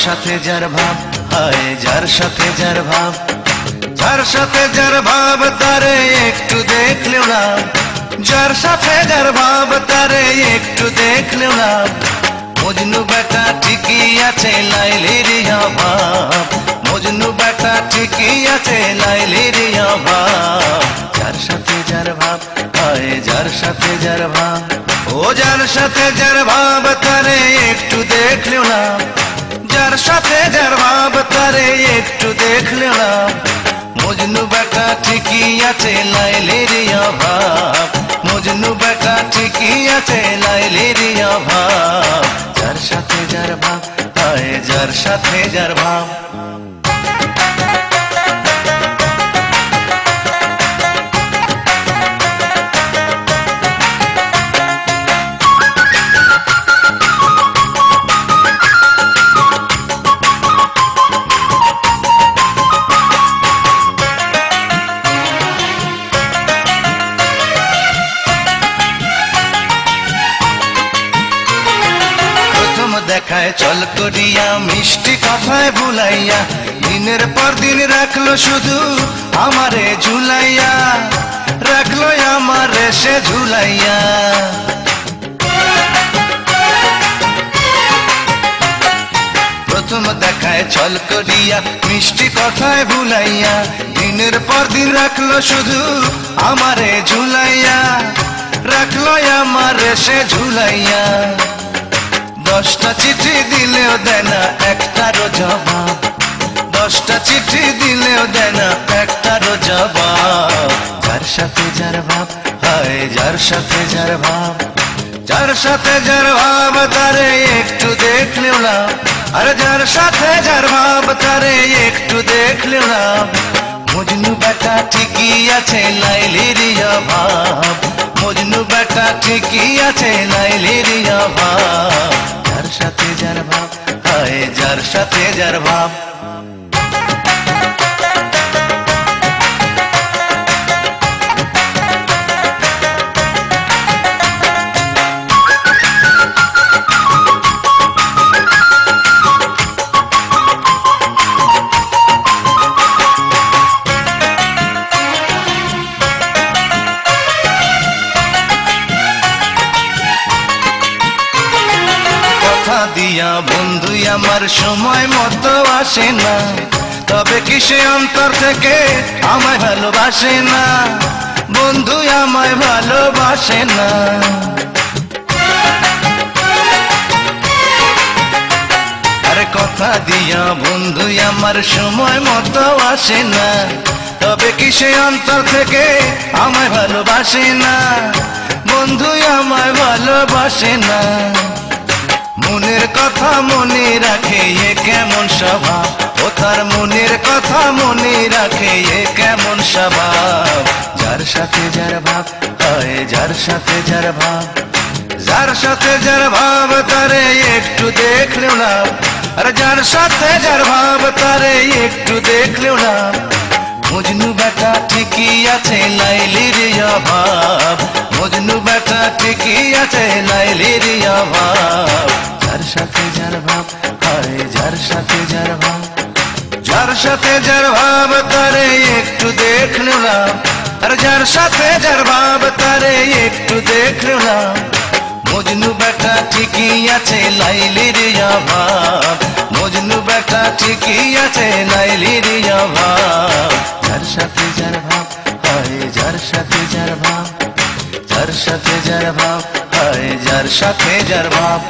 সাথে যার ভাব, হায় যার সাথে যার ভাব, যার সাথে যার ভাব তারে একটু দেখলেও না, যার সাথে যার ভাব তারে একটু দেখলেও না। মজনু বেটা ঠিকই আছে লাইলির অভাব, মজনু বেটা ঠিকই আছে লাইলির অভাব। যার সাথে যার ভাব, হায় যার সাথে যার ভাব, ও যার সাথে যার ভাব তারে একটু দেখলেও না, যার সাথে যার ভাব তারে একটু দেখলেও না। মজনু বেটা ঠিকই আছে লাইলির অভাব, মজনু বেটা ঠিকই আছে লাইলির অভাব। যার সাথে যার ভাব, হায় যার সাথে যার ভাব। দেখায় চল করিয়া মিষ্টি কথায় ভুলাইয়া, দিনের পর দিন রাখলো শুধু আমারে ঝুলাইয়া, রাখলো আমারে সে ঝুলাইয়া। প্রথম দেখায় চল করিয়া মিষ্টি কথায় ভুলাইয়া, দিনের পর দিন রাখলো শুধু আমারে ঝুলাইয়া, রাখলো আমারে সে ঝুলাইয়া। 10টা চিঠি দিলেও দেয় না একটারও জবাব, 10টা চিঠি দিলেও দেয় না একটারও জবাব। যার সাথে যার ভাব, হায় যার সাথে যার ভাব, যার সাথে যার ভাব তারে একটু দেখলেও না, আর যার সাথে যার ভাব তারে একটু দেখলেও না। মজনু বেটা ঠিকই আছে লাইলির অভাব, মজনু বেটা ঠিকই আছে লাইলির অভাব। যার সাথে যার ভাব, হায় যার সাথে যার ভাব। দিয়া বন্ধু আমার সময় মতো আসে না, তবে কি সে অন্তর থেকে আমায় ভালোবাসে না, বন্ধু আমায় ভালোবাসে না। আরে কথা দিয়া বন্ধু আমার সময় মতো আসে না, তবে কি সে অন্তর থেকে আমায় ভালোবাসে না, বন্ধু আমায় ভালোবাসে না। মনের কথা মনে রাখে এ কেমন স্বভাব, ও তার মনের কথা মনে রাখে এ কেমন স্বভাব। যার সাথে যার ভাব, হায় যার সাথে যার ভাব, যার সাথে যার ভাব তারে একটু দেখলেও না, আর যার সাথে যার ভাব তারে একটু দেখলেও না। মজনু বেটা ঠিকই আছে লাইলির অভাব, মজনু বেটা ঠিকই আছে লাইলির অভাব। যার সাথে যার ভাব, হায় যার সাথে যার ভাব, যার সাথে যার ভাব তারে একটু দেখলেও না, আর যার সাথে যার ভাব তারে একটু দেখলেও না। মজনু বেটা ঠিকই আছে লাইলির অভাব, মজনু বেটা ঠিকই আছে লাইলির অভাব। যার সাথে যার ভাব, হায় যার সাথে যার ভাব, যার সাথে যার ভাব, হায় যার সাথে যার ভাব।